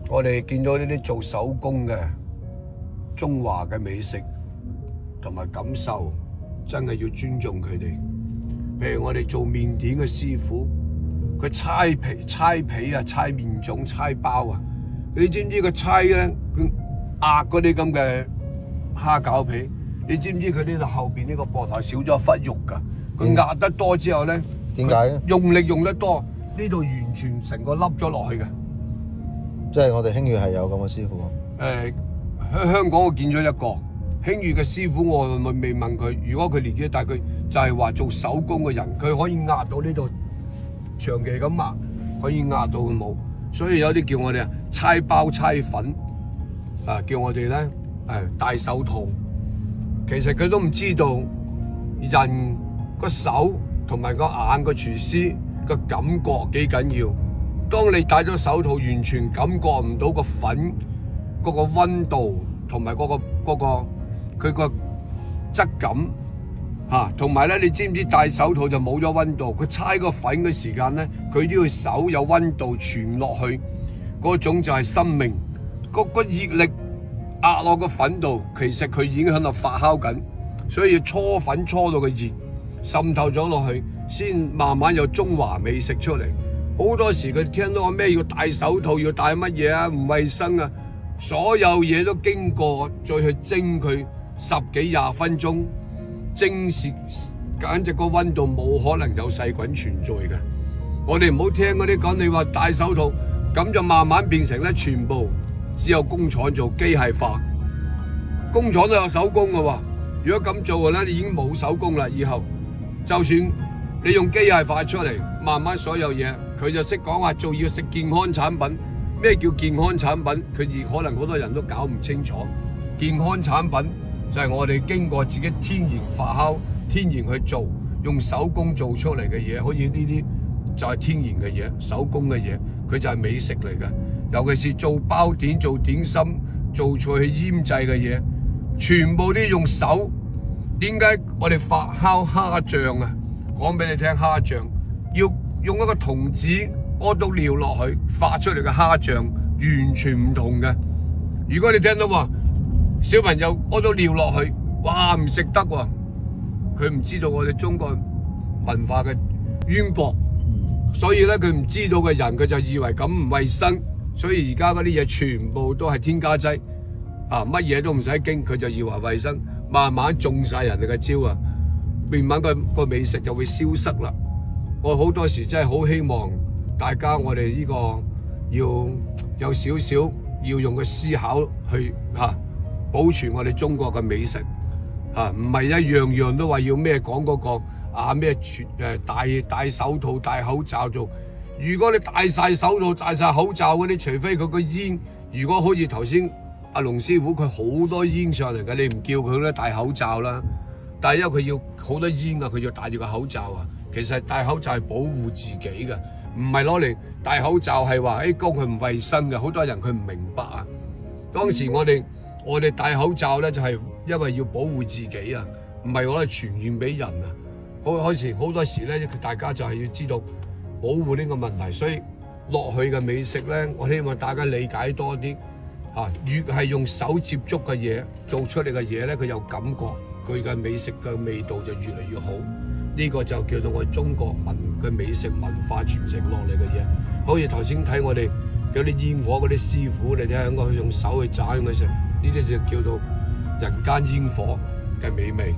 我哋見到呢啲做手工嘅中華嘅美食同埋感受，真係要尊重佢哋。譬如我哋做麵點嘅師傅，佢搓皮啊、搓麵種、搓包啊，你知唔知佢搓咧？佢壓嗰啲咁嘅蝦餃皮，你知唔知佢呢度後邊呢個膊頭少咗一忽肉㗎？佢壓得多之後咧，點解咧？用力用得多，呢度完全成個凹咗落去嘅。即係我哋興裕係有咁嘅師傅。香港我見咗一個興裕嘅師傅，我未問佢。如果佢年紀大，佢就係話做手工嘅人，佢可以壓到呢度，長期咁壓，可以壓到佢冇。所以有啲叫我哋搓包搓粉，叫我哋咧戴手套。其實佢都唔知道人個手同埋個眼個廚師個感覺幾緊要。當你戴咗手套，完全感覺唔到個粉嗰個溫度同埋佢個質感嚇，同埋咧你知唔知戴手套就冇咗溫度？佢搓個粉嘅時間咧，佢都要手有溫度傳落去，嗰種就係生命。個熱力壓落個粉度，其實佢已經喺度發酵緊，所以要搓粉搓到佢熱，滲透咗落去，先慢慢有中華美食出嚟。好多時佢聽到話咩要戴手套，要戴乜嘢啊？唔衛生啊！所有嘢都經過再去蒸佢10幾20分鐘，蒸時簡直個溫度冇可能有細菌存在嘅。我哋唔好聽嗰啲講，你話戴手套咁就慢慢變成咧，全部只有工廠做機械化，工廠都有手工嘅喎。如果咁做嘅咧，你已經冇手工啦。以後就算你用機械化出嚟，慢慢所有嘢佢就識講話做要食健康產品。咩叫健康產品？佢可能好多人都搞唔清楚。健康產品就係我哋經過自己天然發酵、天然去做，用手工做出嚟嘅嘢，好似呢啲就係天然嘅嘢、手工嘅嘢，佢就係美食嚟嘅。尤其是做包點、做點心、做菜去醃製嘅嘢，全部都用手。點解我哋發酵蝦醬啊？講俾你聽，蝦醬要用一個童子屙督尿落去發出嚟嘅蝦醬，完全唔同嘅。如果你聽到話小朋友屙督尿落去，哇唔食得喎，佢唔知道我哋中國文化嘅淵博，所以咧佢唔知道嘅人，佢就以為咁唔衛生，所以而家嗰啲嘢全部都係添加劑，乜嘢都唔使經，佢就以為衛生，慢慢中晒人哋嘅招啊，慢慢個美食就會消失啦。我好多時真係好希望大家我哋呢個要有少少要用個思考去保存我哋中國嘅美食唔係一樣樣都話要咩講嗰個咩戴手套戴口罩做。如果你戴晒手套戴晒口罩嗰啲，除非佢個煙，如果好似頭先阿龍師傅佢好多煙上嚟嘅，你唔叫佢咧戴口罩啦。但係因為佢要好多煙啊，佢要戴住個口罩啊。其實戴口罩係保護自己嘅，唔係攞嚟戴口罩係話講佢唔衛生嘅。好多人佢唔明白啊。當時我哋戴口罩咧就係因為要保護自己啊，唔係攞嚟傳染俾人啊。好多時咧，大家就係要知道保護呢個問題，所以落去嘅美食咧，我希望大家理解多啲越係用手接觸嘅嘢做出嚟嘅嘢咧，佢有感覺，佢嘅美食嘅味道就越嚟越好。呢個就叫做我哋中國嘅美食文化傳承落嚟嘅嘢。好似頭先睇我哋有啲煙火嗰啲師傅，你睇下我用手去炸佢食，呢啲就叫做人間煙火嘅美味。